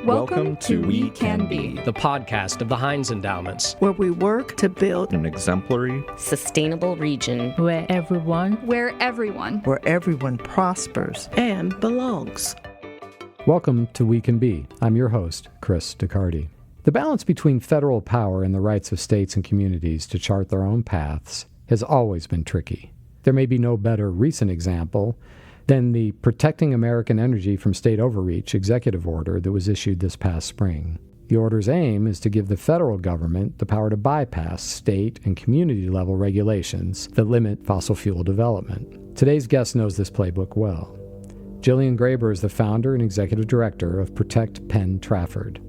Welcome to We Can Be, the podcast of the Heinz Endowments, where we work to build an exemplary, sustainable region where everyone prospers and belongs. Welcome to We Can Be. I'm your host, Chris DeCardy. The balance between federal power and the rights of states and communities to chart their own paths has always been tricky. There may be no better recent example than the Protecting American Energy from State Overreach executive order that was issued this past spring. The order's aim is to give the federal government the power to bypass state and community-level regulations that limit fossil fuel development. Today's guest knows this playbook well. Gillian Graber is the founder and executive director of Protect Penn-Trafford.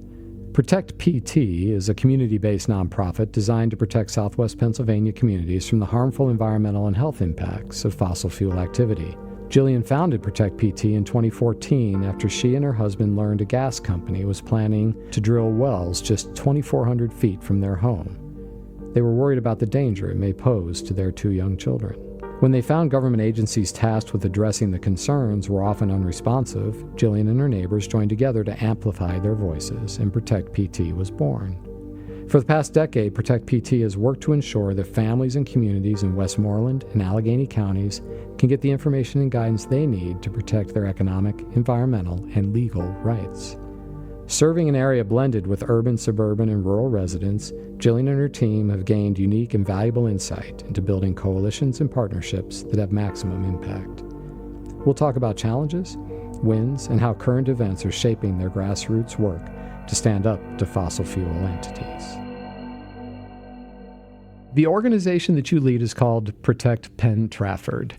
Protect PT is a community-based nonprofit designed to protect Southwest Pennsylvania communities from the harmful environmental and health impacts of fossil fuel activity. Gillian founded Protect PT in 2014 after she and her husband learned a gas company was planning to drill wells just 2,400 feet from their home. They were worried about the danger it may pose to their 2 young children. When they found government agencies tasked with addressing the concerns were often unresponsive, Gillian and her neighbors joined together to amplify their voices, and Protect PT was born. For the past decade, Protect PT has worked to ensure that families and communities in Westmoreland and Allegheny counties can get the information and guidance they need to protect their economic, environmental, and legal rights. Serving an area blended with urban, suburban, and rural residents, Gillian and her team have gained unique and valuable insight into building coalitions and partnerships that have maximum impact. We'll talk about challenges, wins, and how current events are shaping their grassroots work to stand up to fossil fuel entities. The organization that you lead is called Protect Penn-Trafford.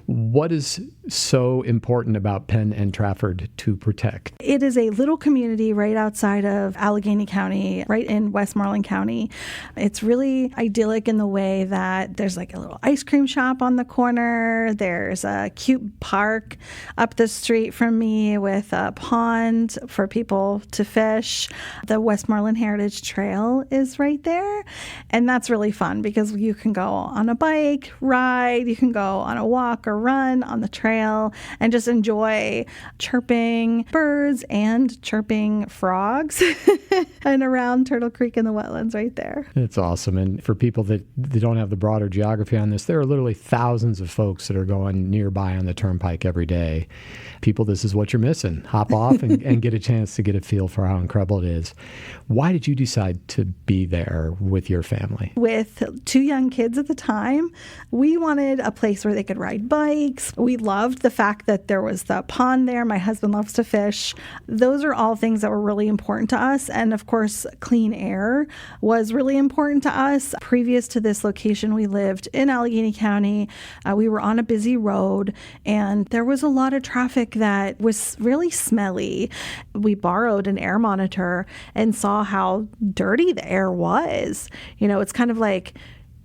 What is so important about Penn and Trafford to protect? It is a little community right outside of Allegheny County, right in Westmoreland County. It's really idyllic in the way that there's like a little ice cream shop on the corner. There's a cute park up the street from me with a pond for people to fish. The Westmoreland Heritage Trail is right there. And that's really fun because you can go on a bike ride, you can go on a walk or run on the trail and just enjoy chirping birds and chirping frogs and around Turtle Creek in the wetlands right there. It's awesome. And for people that don't have the broader geography on this, there are literally thousands of folks that are going nearby on the turnpike every day. People, this is what you're missing. Hop off and get a chance to get a feel for how incredible it is. Why did you decide to be there with your family? With 2 young kids at the time, we wanted a place where they could ride bikes. We loved the fact that there was the pond there. My husband loves to fish. Those are all things that were really important to us. And of course, clean air was really important to us. Previous to this location, we lived in Allegheny County. We were on a busy road, and there was a lot of traffic that was really smelly. We borrowed an air monitor and saw how dirty the air was. You know, it's kind of like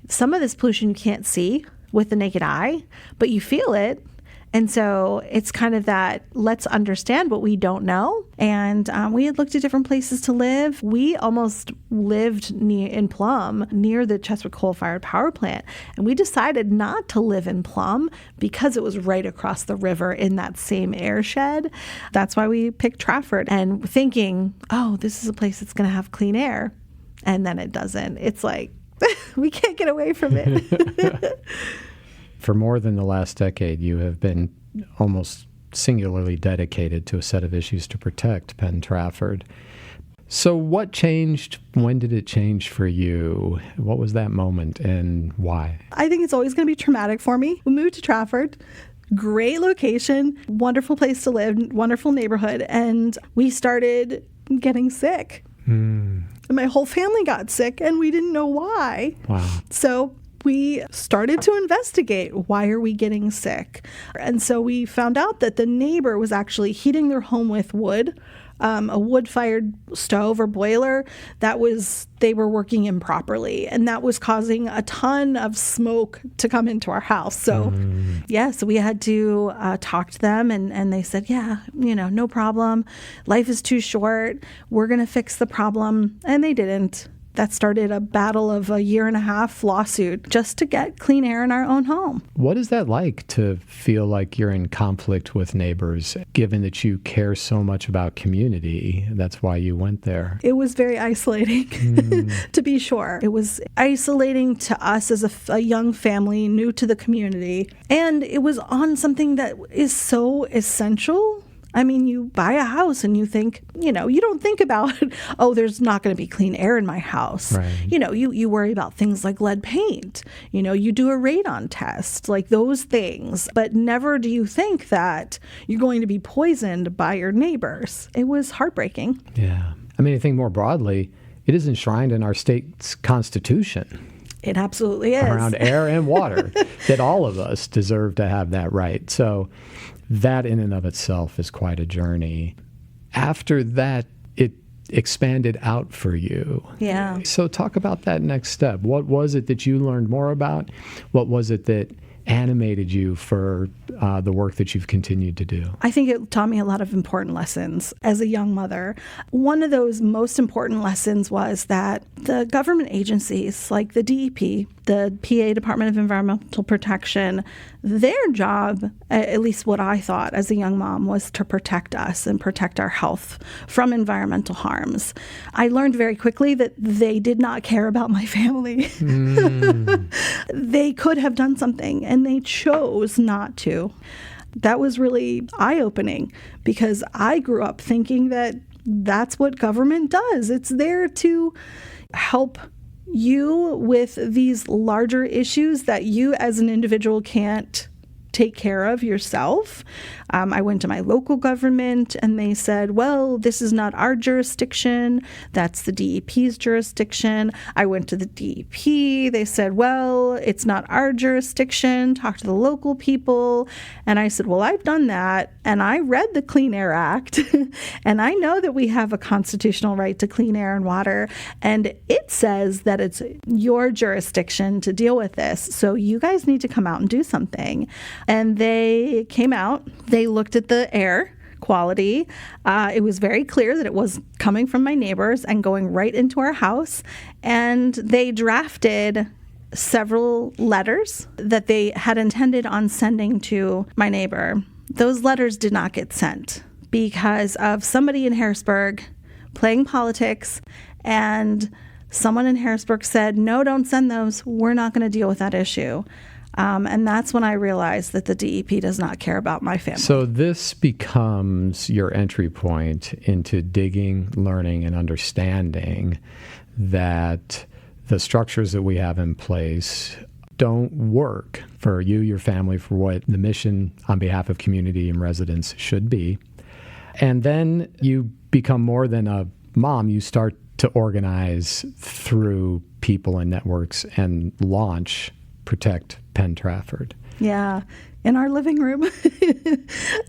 some of this pollution you can't see with the naked eye, but you feel it. And so it's kind of that, let's understand what we don't know. And we had looked at different places to live. We almost lived in Plum, near the Chesapeake coal-fired power plant. And we decided not to live in Plum because it was right across the river in that same airshed. That's why we picked Trafford, and thinking, oh, this is a place that's going to have clean air. And then it doesn't. It's like, we can't get away from it. For more than the last decade, you have been almost singularly dedicated to a set of issues to protect Penn-Trafford. So what changed? When did it change for you? What was that moment and why? I think it's always going to be traumatic for me. We moved to Trafford. Great location, wonderful place to live, wonderful neighborhood, and we started getting sick. And my whole family got sick, and we didn't know why. Wow. So we started to investigate, why are we getting sick? And so we found out that the neighbor was actually heating their home with wood, a wood-fired stove or boiler they were working improperly, and that was causing a ton of smoke to come into our house. So so we had to talk to them, and they said, no problem. Life is too short. We're going to fix the problem. And they didn't. that started a battle of a 1.5 year lawsuit just to get clean air in our own home. What is that like to feel like you're in conflict with neighbors, given that you care so much about community? That's why you went there. It was very isolating, to be sure. It was isolating to us as a young family, new to the community. And it was on something that is so essential. I mean, you buy a house and you think, you don't think about, oh, there's not going to be clean air in my house. Right. You worry about things like lead paint. You do a radon test, like those things. But never do you think that you're going to be poisoned by your neighbors. It was heartbreaking. Yeah. I mean, I think more broadly, it is enshrined in our state's constitution. It absolutely is. Around air and water, that all of us deserve to have that right. So that in and of itself is quite a journey. After that, it expanded out for you. Yeah. So talk about that next step. What was it that you learned more about? What was it that animated you for the work that you've continued to do? I think it taught me a lot of important lessons as a young mother. One of those most important lessons was that the government agencies like the DEP, the PA, Department of Environmental Protection, their job, at least what I thought as a young mom, was to protect us and protect our health from environmental harms. I learned very quickly that they did not care about my family. They could have done something, and they chose not to. That was really eye-opening because I grew up thinking that that's what government does. It's there to help you with these larger issues that you as an individual can't take care of yourself. I went to my local government and they said, well, this is not our jurisdiction. That's the DEP's jurisdiction. I went to the DEP. They said, well, it's not our jurisdiction. Talk to the local people. And I said, well, I've done that. And I read the Clean Air Act. And I know that we have a constitutional right to clean air and water. And it says that it's your jurisdiction to deal with this. So you guys need to come out and do something. And they came out. They looked at the air quality. It was very clear that it was coming from my neighbors and going right into our house. And they drafted several letters that they had intended on sending to my neighbor. Those letters did not get sent because of somebody in Harrisburg playing politics, and someone in Harrisburg said, no, don't send those. We're not going to deal with that issue. And that's when I realized that the DEP does not care about my family. So this becomes your entry point into digging, learning, and understanding that the structures that we have in place don't work for you, your family, for what the mission on behalf of community and residents should be. And then you become more than a mom. You start to organize through people and networks and launch Protect Penn-Trafford. Yeah. In our living room,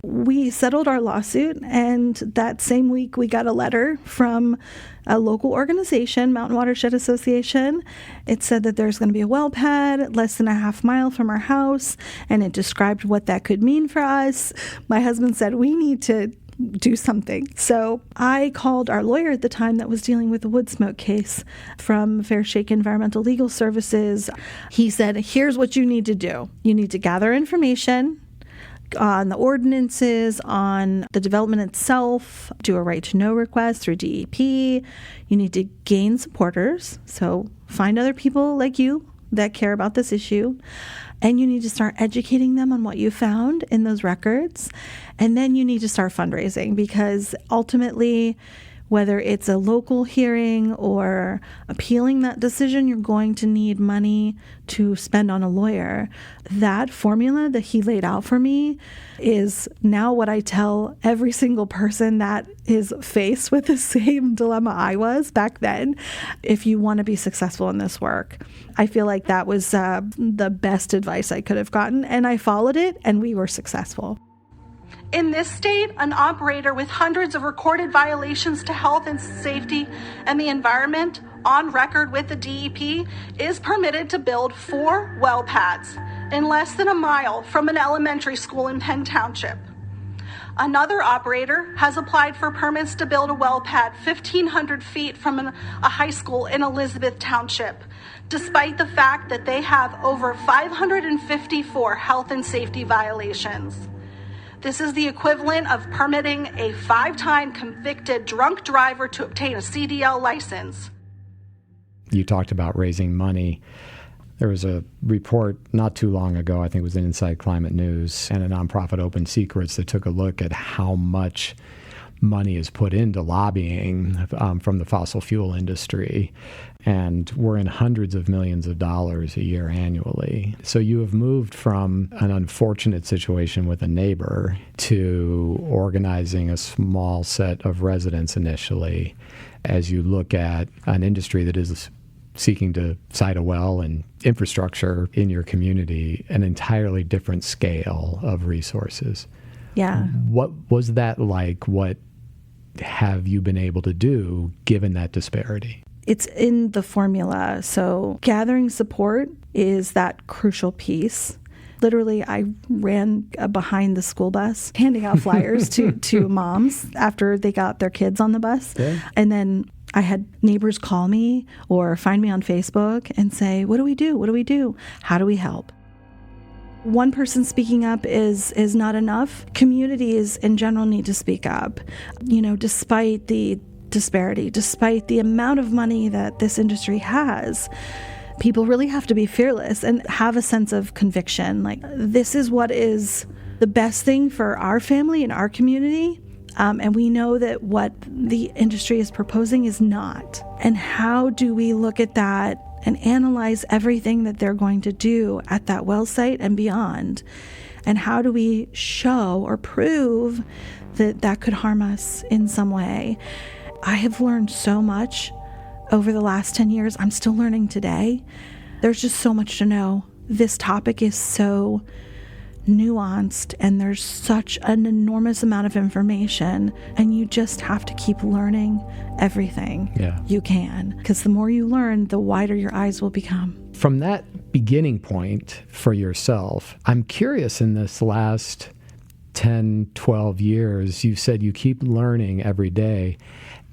we settled our lawsuit, and that same week we got a letter from a local organization, Mountain Watershed Association. It said that there's going to be a well pad less than a half mile from our house, and it described what that could mean for us. My husband said, we need to do something. So I called our lawyer at the time that was dealing with the wood smoke case from Fair Shake Environmental Legal Services. He said, here's what you need to do. You need to gather information on the ordinances, on the development itself, do a right to know request through DEP. You need to gain supporters. So find other people like you that care about this issue. And you need to start educating them on what you found in those records. And then you need to start fundraising, because ultimately, whether it's a local hearing or appealing that decision, you're going to need money to spend on a lawyer. That formula that he laid out for me is now what I tell every single person that is faced with the same dilemma I was back then. If you want to be successful in this work, I feel like that was the best advice I could have gotten, and I followed it, and we were successful. In this state, an operator with hundreds of recorded violations to health and safety and the environment on record with the DEP is permitted to build 4 well pads in less than a mile from an elementary school in Penn Township. Another operator has applied for permits to build a well pad 1,500 feet from a high school in Elizabeth Township, despite the fact that they have over 554 health and safety violations. This is the equivalent of permitting a 5-time convicted drunk driver to obtain a CDL license. You talked about raising money. There was a report not too long ago, I think it was in Inside Climate News, and a nonprofit, Open Secrets, that took a look at how much money is put into lobbying from the fossil fuel industry. And we're in hundreds of millions of dollars a year annually. So you have moved from an unfortunate situation with a neighbor to organizing a small set of residents initially as you look at an industry that is seeking to site a well and infrastructure in your community, an entirely different scale of resources. Yeah. What was that like? What have you been able to do given that disparity? It's in the formula. So gathering support is that crucial piece. Literally, I ran behind the school bus, handing out flyers to moms after they got their kids on the bus. Yeah. And then I had neighbors call me or find me on Facebook and say, what do we do? What do we do? How do we help? One person speaking up is not enough. Communities in general need to speak up. You know, despite the disparity, despite the amount of money that this industry has, people really have to be fearless and have a sense of conviction. Like, this is what is the best thing for our family and our community. And we know that what the industry is proposing is not. And how do we look at that and analyze everything that they're going to do at that well site and beyond? And how do we show or prove that that could harm us in some way? I have learned so much over the last 10 years. I'm still learning today. There's just so much to know. This topic is so nuanced and there's such an enormous amount of information, and you just have to keep learning everything you can, because the more you learn, the wider your eyes will become. From that beginning point for yourself, I'm curious, in this last 10, 12 years, you said you keep learning every day,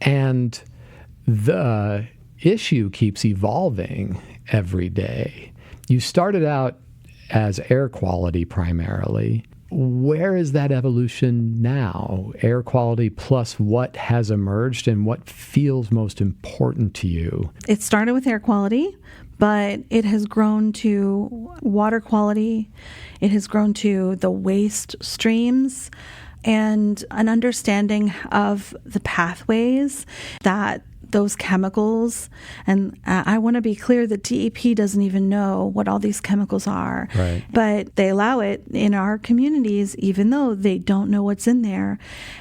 and the issue keeps evolving every day. You started out as air quality primarily. Where is that evolution now? Air quality plus what has emerged and what feels most important to you? It started with air quality, but it has grown to water quality. It has grown to the waste streams and an understanding of the pathways that those chemicals, and I want to be clear that DEP doesn't even know what all these chemicals are, right, but they allow it in our communities even though they don't know what's in there.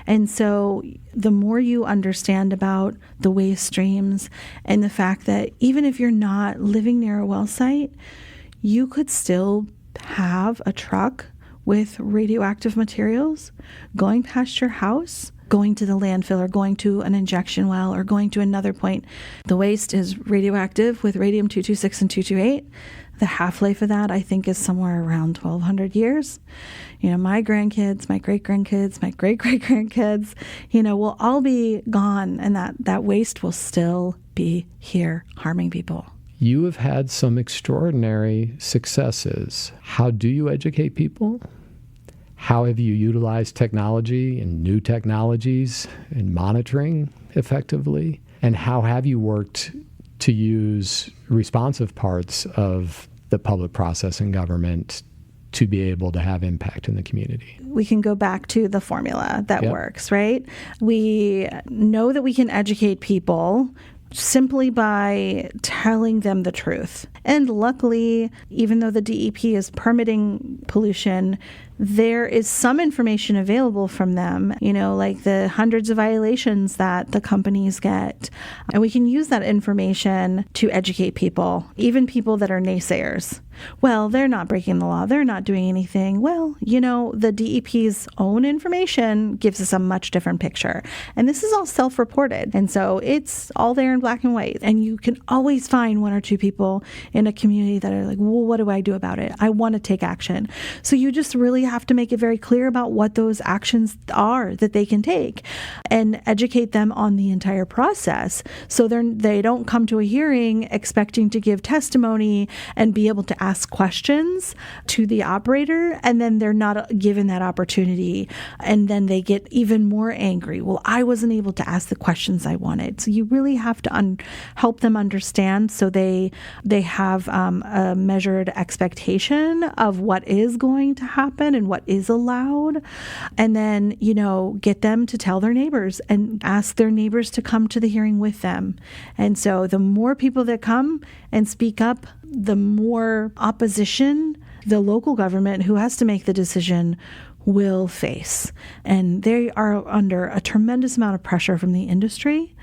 And so the more you understand about the waste streams and the fact that even if you're not living near a well site, you could still have a truck with radioactive materials going past your house, going to the landfill or going to an injection well or going to another point. The waste is radioactive with radium-226 and 228. The half-life of that, I think, is somewhere around 1,200 years. You know, my grandkids, my great-grandkids, my great-great-grandkids, you know, will all be gone, and that waste will still be here harming people. You have had some extraordinary successes. How do you educate people? How have you utilized technology and new technologies in monitoring effectively? And how have you worked to use responsive parts of the public process and government to be able to have impact in the community? We can go back to the formula that works, right? We know that we can educate people simply by telling them the truth. And luckily, even though the DEP is permitting pollution, there is some information available from them, you know, like the hundreds of violations that the companies get. And we can use that information to educate people, even people that are naysayers. Well, they're not breaking the law. They're not doing anything. Well, the DEP's own information gives us a much different picture. And this is all self-reported. And so it's all there in black and white. And you can always find one or two people in a community that are like, well, what do I do about it? I want to take action. So you just really have to make it very clear about what those actions are that they can take and educate them on the entire process. So they don't come to a hearing expecting to give testimony and be able to ask questions to the operator, and then they're not given that opportunity, and then they get even more angry. Well, I wasn't able to ask the questions I wanted. So you really have to help them understand so they have a measured expectation of what is going to happen and what is allowed, and then get them to tell their neighbors and ask their neighbors to come to the hearing with them. And so the more people that come and speak up, the more opposition the local government, who has to make the decision, will face. And they are under a tremendous amount of pressure from the industry.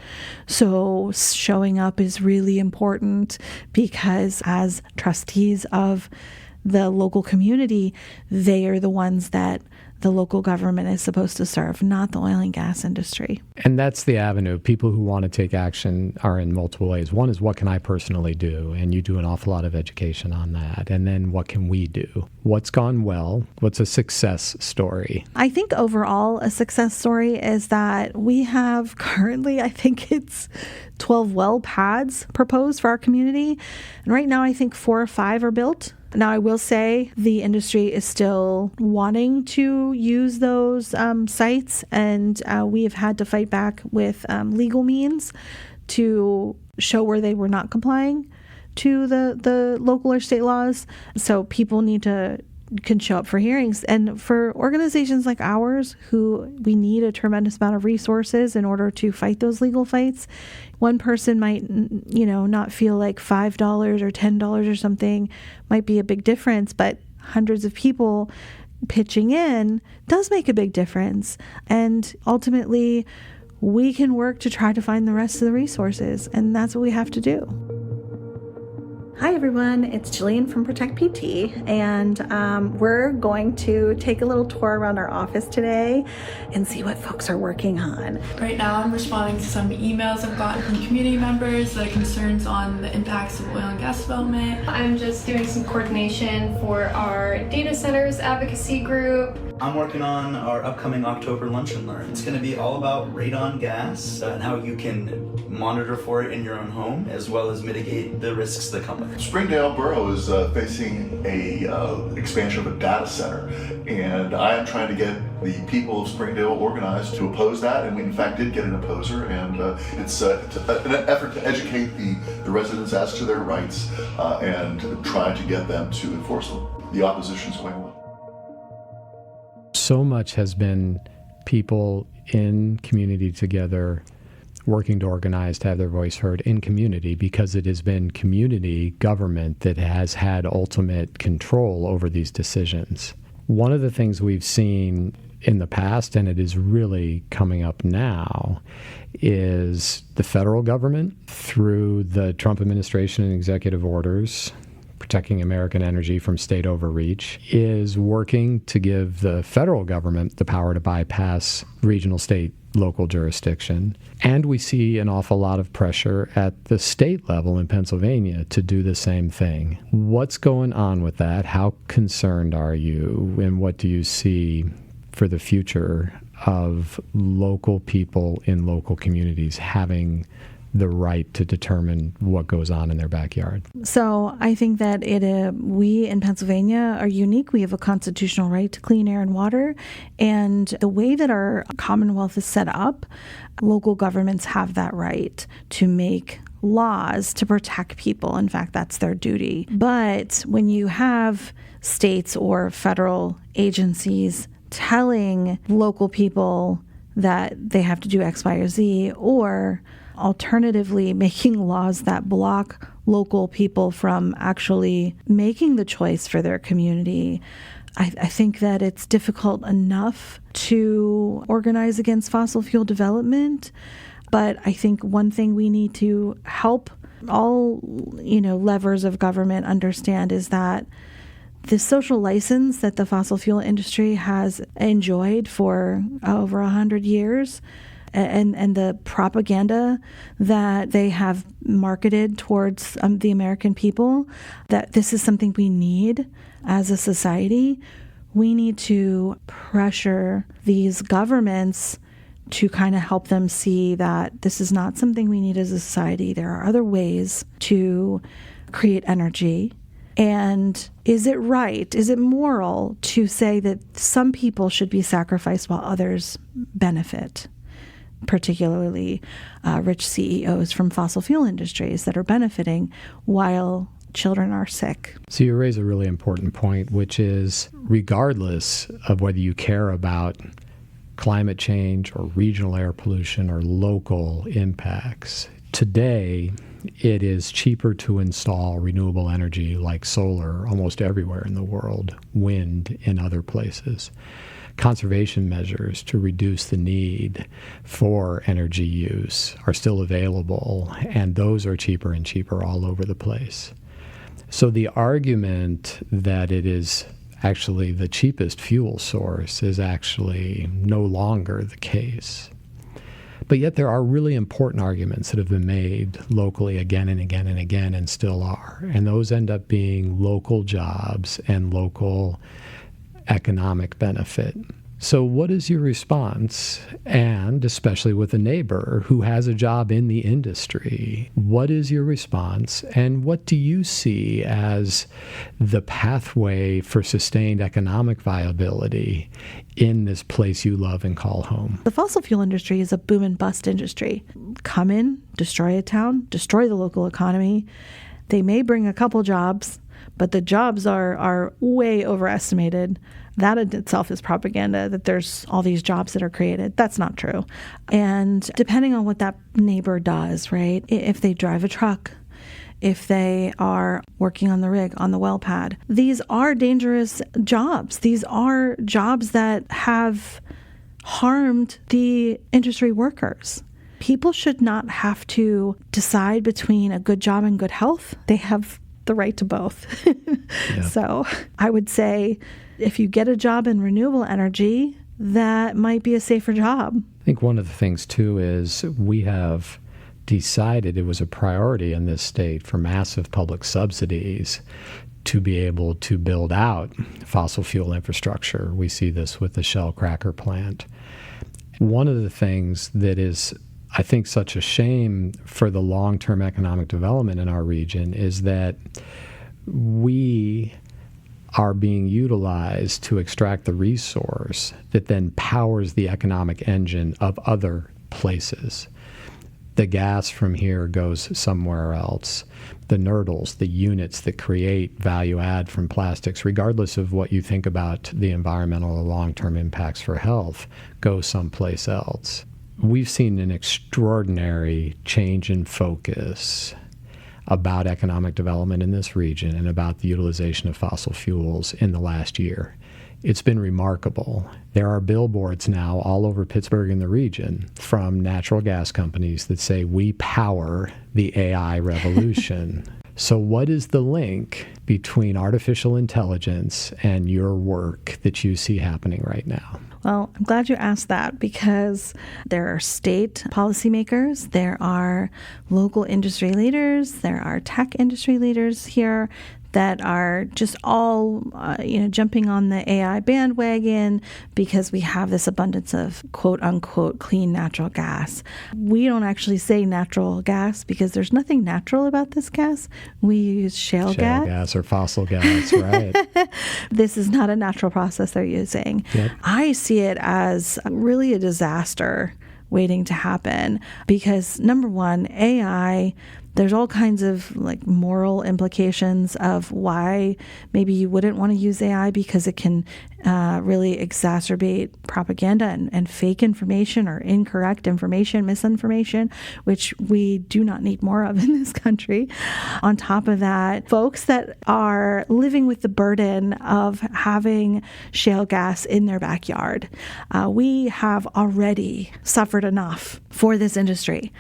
So showing up is really important, because as trustees of the local community, they are the ones that the local government is supposed to serve, not the oil and gas industry. And that's the avenue. People who want to take action are in multiple ways. One is, what can I personally do? And you do an awful lot of education on that. And then what can we do? What's gone well? What's a success story? I think overall a success story is that we have currently, I think it's 12 well pads proposed for our community. And right now I think 4 or 5 are built. Now, I will say the industry is still wanting to use those sites, and we have had to fight back with legal means to show where they were not complying to the local or state laws. So people can show up for hearings. And for organizations like ours, who we need a tremendous amount of resources in order to fight those legal fights, one person might, not feel like $5 or $10 or something might be a big difference, but hundreds of people pitching in does make a big difference. And ultimately, we can work to try to find the rest of the resources, and that's what we have to do. Hi everyone, it's Gillian from Protect PT, and we're going to take a little tour around our office today and see what folks are working on. Right now I'm responding to some emails I've gotten from community members that are concerns on the impacts of oil and gas development. I'm just doing some coordination for our data centers advocacy group. I'm working on our upcoming October Lunch and Learn. It's going to be all about radon gas and how you can monitor for it in your own home, as well as mitigate the risks that come with it. Springdale Borough is facing a expansion of a data center, and I am trying to get the people of Springdale organized to oppose that, and we in fact did get an opposer, and it's an effort to educate the residents as to their rights and try to get them to enforce them. The opposition is going well. So much has been people in community together, working to organize, to have their voice heard in community, because it has been community government that has had ultimate control over these decisions. One of the things we've seen in the past, and it is really coming up now, is the federal government, through the Trump administration and executive orders protecting American energy from state overreach, is working to give the federal government the power to bypass regional, state, local jurisdiction. And we see an awful lot of pressure at the state level in Pennsylvania to do the same thing. What's going on with that? How concerned are you? And what do you see for the future of local people in local communities having the right to determine what goes on in their backyard? So I think that we in Pennsylvania are unique. We have a constitutional right to clean air and water. And the way that our Commonwealth is set up, local governments have that right to make laws to protect people. In fact, that's their duty. But when you have states or federal agencies telling local people that they have to do X, Y, or Z, or alternatively making laws that block local people from actually making the choice for their community, I think that it's difficult enough to organize against fossil fuel development. But I think one thing we need to help all, levers of government understand is that the social license that the fossil fuel industry has enjoyed for over 100 years and the propaganda that they have marketed towards the American people, that this is something we need as a society. We need to pressure these governments to kind of help them see that this is not something we need as a society. There are other ways to create energy. And is it right? Is it moral to say that some people should be sacrificed while others benefit? Particularly rich CEOs from fossil fuel industries that are benefiting while children are sick. So you raise a really important point, which is regardless of whether you care about climate change or regional air pollution or local impacts, today it is cheaper to install renewable energy like solar almost everywhere in the world, wind in other places. Conservation measures to reduce the need for energy use are still available, and those are cheaper and cheaper all over the place. So the argument that it is actually the cheapest fuel source is actually no longer the case. But yet there are really important arguments that have been made locally again and again and again and still are. And those end up being local jobs and local economic benefit. So what is your response? And especially with a neighbor who has a job in the industry, what is your response? And what do you see as the pathway for sustained economic viability in this place you love and call home? The fossil fuel industry is a boom and bust industry. Come in, destroy a town, destroy the local economy. They may bring a couple jobs, but the jobs are way overestimated. That in itself is propaganda, that there's all these jobs that are created. That's not true. And depending on what that neighbor does, right? If they drive a truck, if they are working on the rig, on the well pad, these are dangerous jobs. These are jobs that have harmed the industry workers. People should not have to decide between a good job and good health. They have the right to both. Yeah. So I would say if you get a job in renewable energy, that might be a safer job. I think one of the things, too, is we have decided it was a priority in this state for massive public subsidies to be able to build out fossil fuel infrastructure. We see this with the Shell cracker plant. One of the things that is, I think, such a shame for the long-term economic development in our region is that we are being utilized to extract the resource that then powers the economic engine of other places. The gas from here goes somewhere else. The nurdles, the units that create value add from plastics, regardless of what you think about the environmental or long-term impacts for health, go someplace else. We've seen an extraordinary change in focus about economic development in this region and about the utilization of fossil fuels in the last year. It's been remarkable. There are billboards now all over Pittsburgh and the region from natural gas companies that say, "We power the AI revolution." So what is the link between artificial intelligence and your work that you see happening right now? Well, I'm glad you asked that because there are state policymakers, there are local industry leaders, there are tech industry leaders here that are just all, jumping on the AI bandwagon because we have this abundance of quote unquote clean natural gas. We don't actually say natural gas because there's nothing natural about this gas. We use shale gas. Shale gas or fossil gas, right? This is not a natural process they're using. Yep. I see it as really a disaster waiting to happen because, number one, AI, there's all kinds of moral implications of why maybe you wouldn't want to use AI because it can really exacerbate propaganda and fake information or incorrect information, misinformation, which we do not need more of in this country. On top of that, folks that are living with the burden of having shale gas in their backyard. We have already suffered enough for this industry.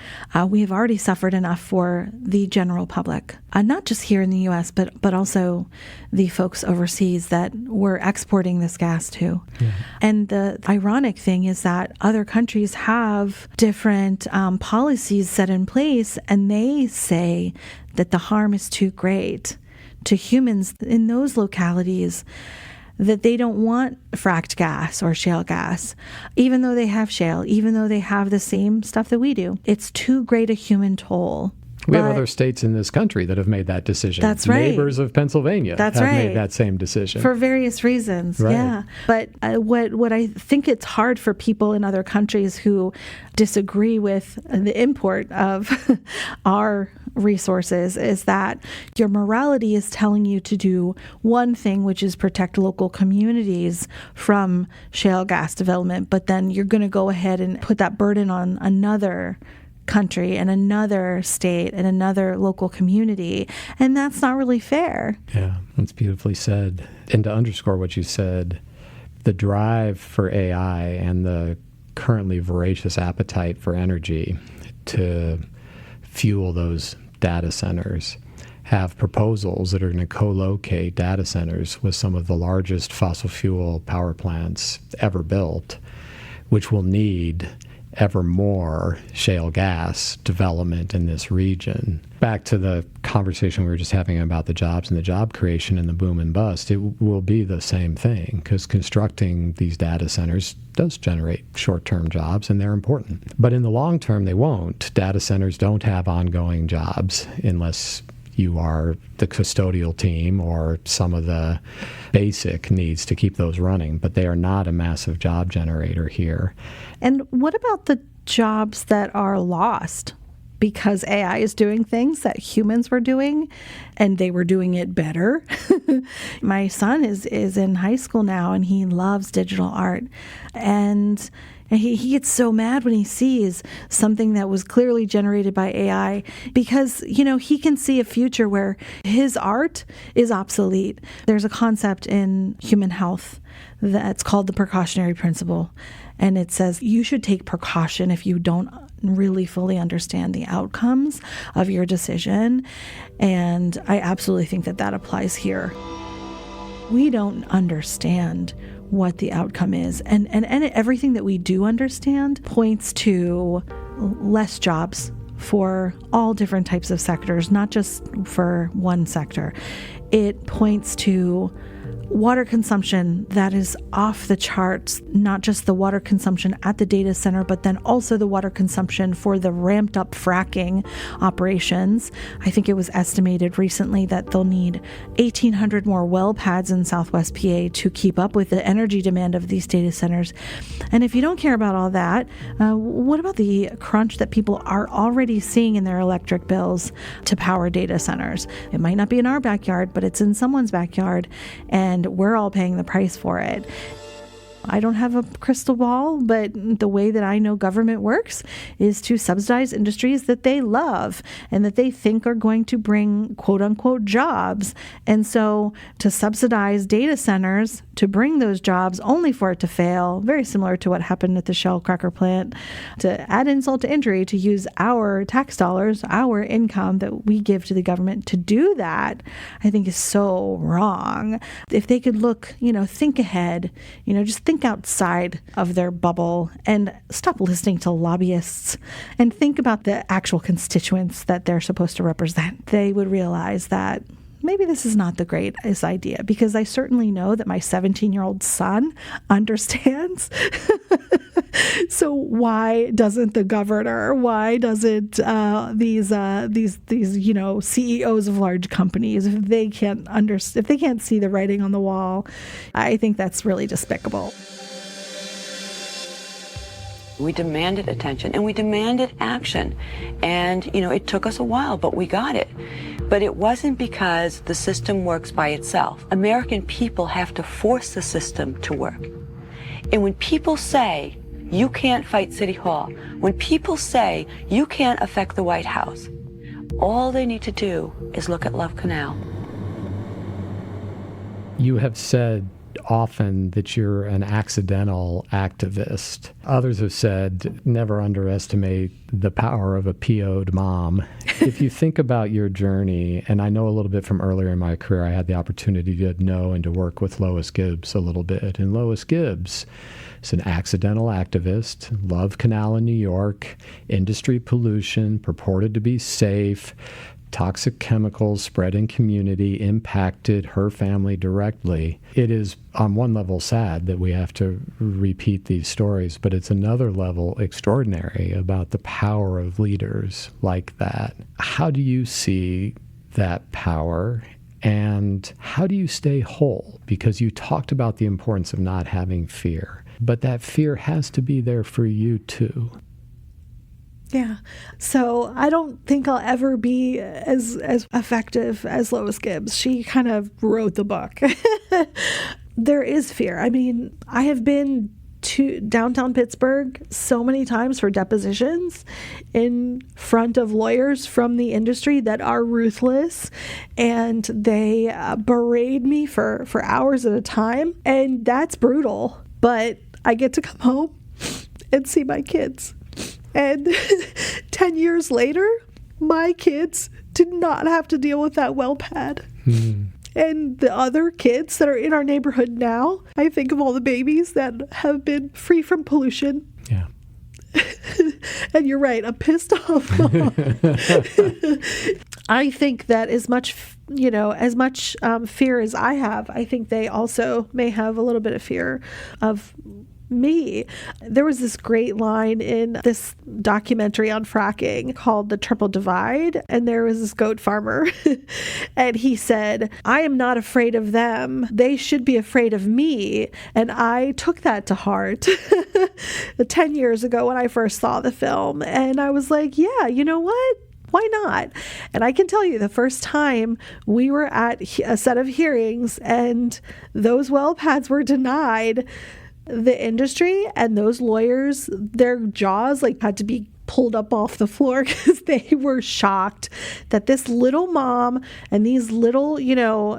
We have already suffered enough for the general public, not just here in the U.S., but also the folks overseas that we're exporting this gas to. Yeah. And the ironic thing is that other countries have different policies set in place, and they say that the harm is too great to humans in those localities, that they don't want fracked gas or shale gas, even though they have shale, even though they have the same stuff that we do. It's too great a human toll. We have other states in this country that have made that decision. That's right. Neighbors of Pennsylvania have made that same decision. For various reasons, right. Yeah. But what I think it's hard for people in other countries who disagree with the import of our resources is that your morality is telling you to do one thing, which is protect local communities from shale gas development, but then you're going to go ahead and put that burden on another country and another state and another local community. And that's not really fair. Yeah, that's beautifully said. And to underscore what you said, the drive for AI and the currently voracious appetite for energy to fuel those data centers have proposals that are going to co-locate data centers with some of the largest fossil fuel power plants ever built, which will need ever more shale gas development in this region. Back to the conversation we were just having about the jobs and the job creation and the boom and bust, it will be the same thing, because constructing these data centers does generate short-term jobs, and they're important. But in the long term, they won't. Data centers don't have ongoing jobs unless you are the custodial team or some of the basic needs to keep those running, but they are not a massive job generator here. And what about the jobs that are lost because AI is doing things that humans were doing and they were doing it better? My son is in high school now, and he loves digital art. And he gets so mad when he sees something that was clearly generated by AI because, he can see a future where his art is obsolete. There's a concept in human health that's called the precautionary principle. And it says you should take precaution if you don't really fully understand the outcomes of your decision. And I absolutely think that applies here. We don't understand what the outcome is. And everything that we do understand points to less jobs for all different types of sectors, not just for one sector. It points to water consumption that is off the charts, not just the water consumption at the data center, but then also the water consumption for the ramped up fracking operations. I think it was estimated recently that they'll need 1,800 more well pads in Southwest PA to keep up with the energy demand of these data centers. And if you don't care about all that, what about the crunch that people are already seeing in their electric bills to power data centers? It might not be in our backyard, but it's in someone's backyard, and we're all paying the price for it. I don't have a crystal ball, but the way that I know government works is to subsidize industries that they love and that they think are going to bring quote unquote jobs. And so to subsidize data centers to bring those jobs only for it to fail, very similar to what happened at the Shell cracker plant, to add insult to injury, to use our tax dollars, our income that we give to the government to do that, I think is so wrong. If they could look, think ahead, just think outside of their bubble and stop listening to lobbyists and think about the actual constituents that they're supposed to represent, they would realize that maybe this is not the greatest idea, because I certainly know that my 17-year-old son understands. So why doesn't the governor? Why doesn't these CEOs of large companies, if they can't see the writing on the wall? I think that's really despicable. We demanded attention and we demanded action. And, it took us a while, but we got it. But it wasn't because the system works by itself. American people have to force the system to work. And when people say, you can't fight City Hall, when people say, you can't affect the White House, all they need to do is look at Love Canal. You have said often that you're an accidental activist. Others have said never underestimate the power of a PO'd mom. If you think about your journey, and I know a little bit from earlier in my career, I had the opportunity to know and to work with Lois Gibbs a little bit. And Lois Gibbs is an accidental activist, Love Canal in New York, industry pollution, purported to be safe, toxic chemicals spread in community impacted her family directly. It is on one level sad that we have to repeat these stories, but it's another level extraordinary about the power of leaders like that. How do you see that power, and how do you stay whole? Because you talked about the importance of not having fear, but that fear has to be there for you too. Yeah. So I don't think I'll ever be as effective as Lois Gibbs. She kind of wrote the book. There is fear. I mean, I have been to downtown Pittsburgh so many times for depositions in front of lawyers from the industry that are ruthless, and they berate me for hours at a time. And that's brutal. But I get to come home and see my kids. And 10 years later, my kids did not have to deal with that well pad. And the other kids that are in our neighborhood now, I think of all the babies that have been free from pollution. Yeah. And you're right, a pissed off mom. I think that as much fear as I have, I think they also may have a little bit of fear of me. There was this great line in this documentary on fracking called The Triple Divide, and there was this goat farmer and he said, I am not afraid of them. They should be afraid of me. And I took that to heart 10 years ago when I first saw the film. And I was like, yeah, you know what? Why not? And I can tell you the first time we were at a set of hearings and those well pads were denied, the industry and those lawyers, their jaws had to be pulled up off the floor because they were shocked that this little mom and these little,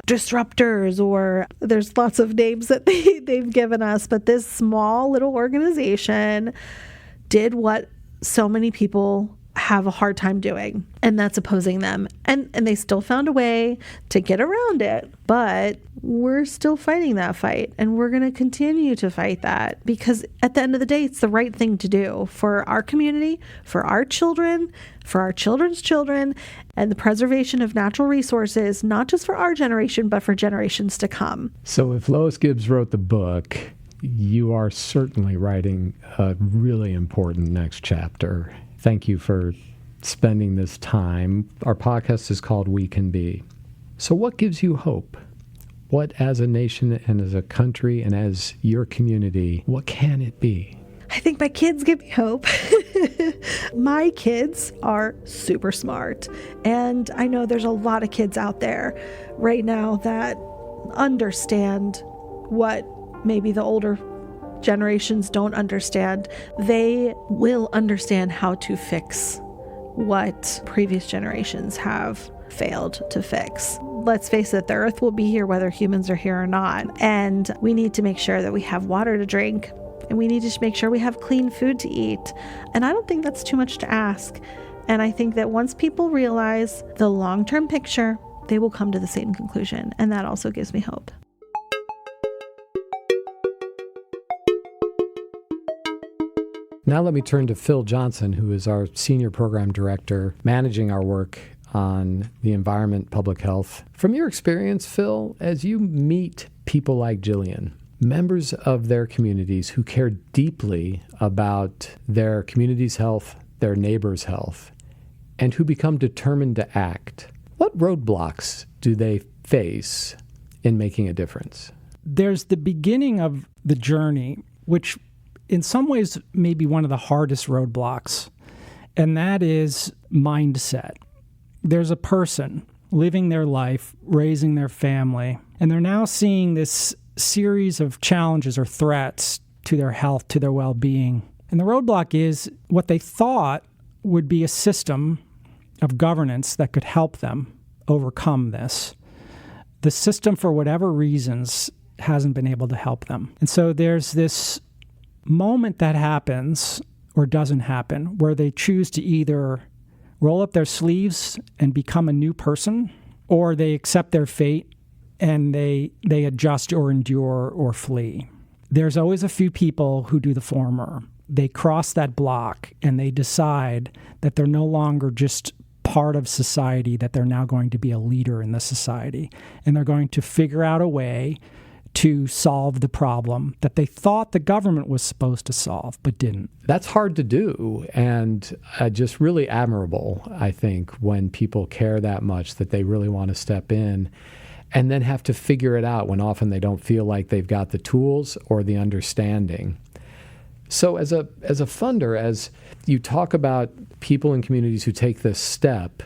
disruptors, or there's lots of names that they've given us, but this small little organization did what so many people have a hard time doing, and that's opposing them. And they still found a way to get around it, but we're still fighting that fight, and we're going to continue to fight that because at the end of the day, it's the right thing to do for our community, for our children, for our children's children, and the preservation of natural resources, not just for our generation, but for generations to come. So if Lois Gibbs wrote the book, you are certainly writing a really important next chapter. Thank you for spending this time. Our podcast is called We Can Be. So what gives you hope? What, as a nation and as a country and as your community, what can it be? I think my kids give me hope. My kids are super smart. And I know there's a lot of kids out there right now that understand what maybe the older generations don't understand. They will understand how to fix what previous generations have failed to fix. Let's face it, the earth will be here whether humans are here or not. And we need to make sure that we have water to drink, and we need to make sure we have clean food to eat. And I don't think that's too much to ask. And I think that once people realize the long-term picture, they will come to the same conclusion. And that also gives me hope. Now let me turn to Phil Johnson, who is our Senior Program Director, managing our work on the environment, public health. From your experience, Phil, as you meet people like Gillian, members of their communities who care deeply about their community's health, their neighbors' health, and who become determined to act, what roadblocks do they face in making a difference? There's the beginning of the journey, which in some ways may be one of the hardest roadblocks, and that is mindset. There's a person living their life, raising their family, and they're now seeing this series of challenges or threats to their health, to their well-being. And the roadblock is what they thought would be a system of governance that could help them overcome this. The system, for whatever reasons, hasn't been able to help them. And so there's this moment that happens or doesn't happen where they choose to either roll up their sleeves and become a new person, or they accept their fate and they adjust or endure or flee. There's always a few people who do the former. They cross that block and they decide that they're no longer just part of society, that they're now going to be a leader in the society. And they're going to figure out a way to solve the problem that they thought the government was supposed to solve, but didn't. That's hard to do, and just really admirable, I think, when people care that much that they really want to step in and then have to figure it out when often they don't feel like they've got the tools or the understanding. So as a funder, as you talk about people in communities who take this step,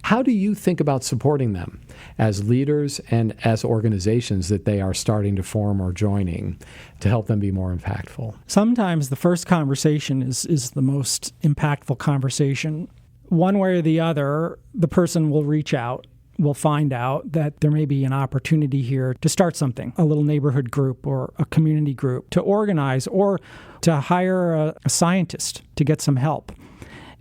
how do you think about supporting them as leaders and as organizations that they are starting to form or joining to help them be more impactful? Sometimes the first conversation is the most impactful conversation. One way or the other, the person will reach out, will find out that there may be an opportunity here to start something, a little neighborhood group or a community group, to organize or to hire a scientist to get some help.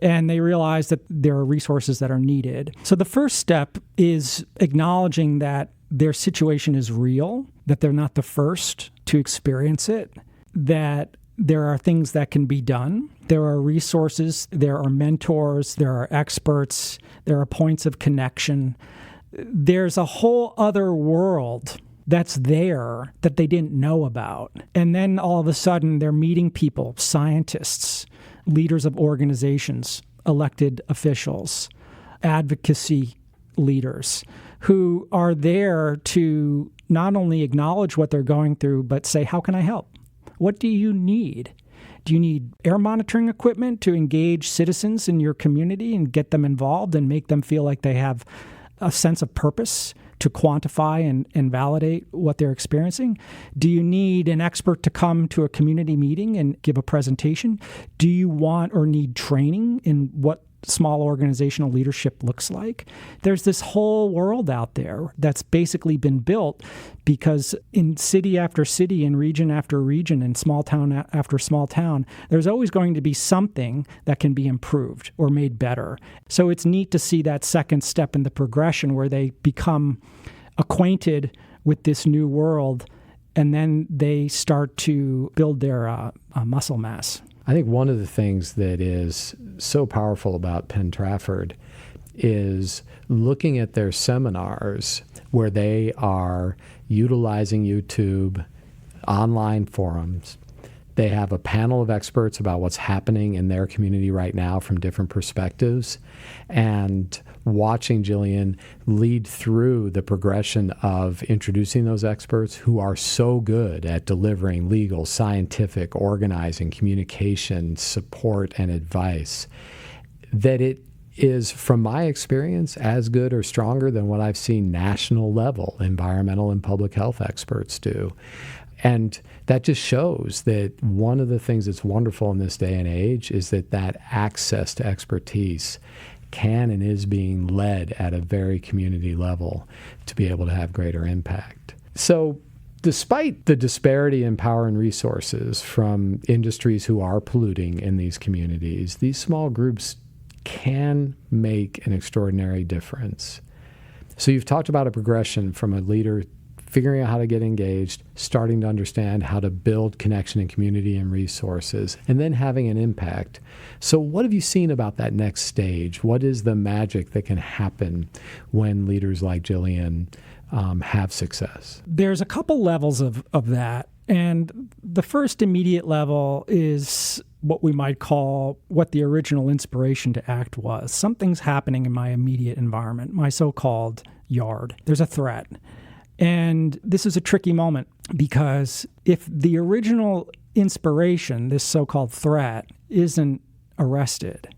And they realize that there are resources that are needed. So the first step is acknowledging that their situation is real, that they're not the first to experience it, that there are things that can be done. There are resources, there are mentors, there are experts, there are points of connection. There's a whole other world that's there that they didn't know about. And then all of a sudden they're meeting people, scientists, leaders of organizations, elected officials, advocacy leaders who are there to not only acknowledge what they're going through, but say, how can I help? What do you need? Do you need air monitoring equipment to engage citizens in your community and get them involved and make them feel like they have a sense of purpose to quantify and validate what they're experiencing? Do you need an expert to come to a community meeting and give a presentation? Do you want or need training in what small organizational leadership looks like? There's this whole world out there that's basically been built because in city after city and region after region and small town after small town, there's always going to be something that can be improved or made better. So it's neat to see that second step in the progression where they become acquainted with this new world and then they start to build their muscle mass. I think one of the things that is so powerful about Penn-Trafford is looking at their seminars where they are utilizing YouTube, online forums. They have a panel of experts about what's happening in their community right now from different perspectives, and watching Gillian lead through the progression of introducing those experts who are so good at delivering legal, scientific, organizing, communication, support, and advice, that it is, from my experience, as good or stronger than what I've seen national level environmental and public health experts do. And that just shows that one of the things that's wonderful in this day and age is that access to expertise can and is being led at a very community level to be able to have greater impact. So despite the disparity in power and resources from industries who are polluting in these communities, these small groups can make an extraordinary difference. So you've talked about a progression from a leader figuring out how to get engaged, starting to understand how to build connection and community and resources, and then having an impact. So what have you seen about that next stage? What is the magic that can happen when leaders like Gillian have success? There's a couple levels of that. And the first immediate level is what we might call what the original inspiration to act was. Something's happening in my immediate environment, my so-called yard. There's a threat. And this is a tricky moment because if the original inspiration, this so-called threat, isn't arrested,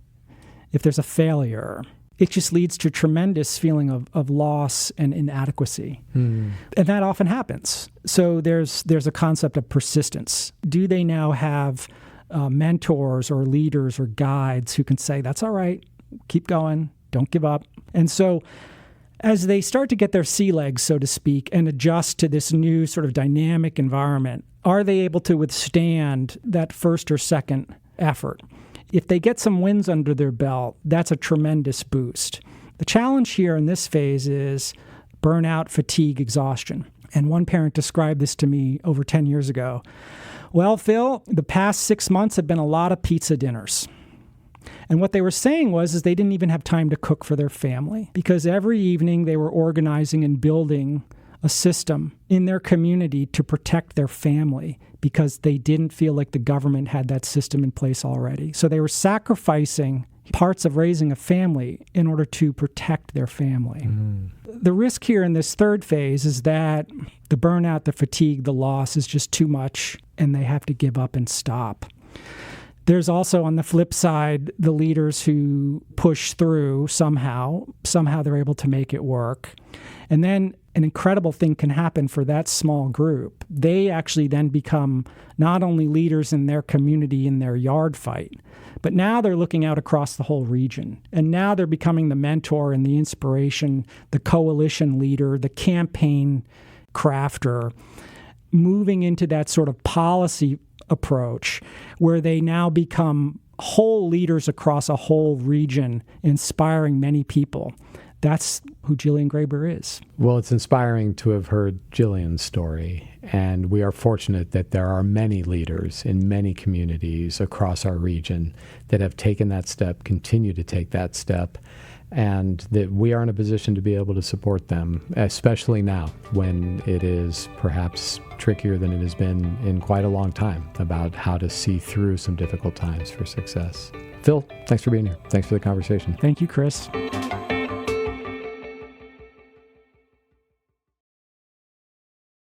if there's a failure, it just leads to a tremendous feeling of loss and inadequacy. And that often happens. So there's a concept of persistence. Do they now have mentors or leaders or guides who can say, that's all right, keep going, don't give up? And so as they start to get their sea legs, so to speak, and adjust to this new sort of dynamic environment, are they able to withstand that first or second effort? If they get some wins under their belt, that's a tremendous boost. The challenge here in this phase is burnout, fatigue, exhaustion. And one parent described this to me over 10 years ago. Well, Phil, the past 6 months have been a lot of pizza dinners. And what they were saying is they didn't even have time to cook for their family because every evening they were organizing and building a system in their community to protect their family because they didn't feel like the government had that system in place already. So they were sacrificing parts of raising a family in order to protect their family. The risk here in this third phase is that the burnout, the fatigue, the loss is just too much, and they have to give up and stop. There's also, on the flip side, the leaders who push through somehow they're able to make it work. And then an incredible thing can happen for that small group. They actually then become not only leaders in their community, in their yard fight, but now they're looking out across the whole region. And now they're becoming the mentor and the inspiration, the coalition leader, the campaign crafter, moving into that sort of policy approach where they now become whole leaders across a whole region, inspiring many people. That's who Gillian Graber is. Well, it's inspiring to have heard Gillian's story, and we are fortunate that there are many leaders in many communities across our region that have taken that step, continue to take that step, and that we are in a position to be able to support them, especially now when it is perhaps trickier than it has been in quite a long time about how to see through some difficult times for success. Phil, thanks for being here. Thanks for the conversation. Thank you, Chris.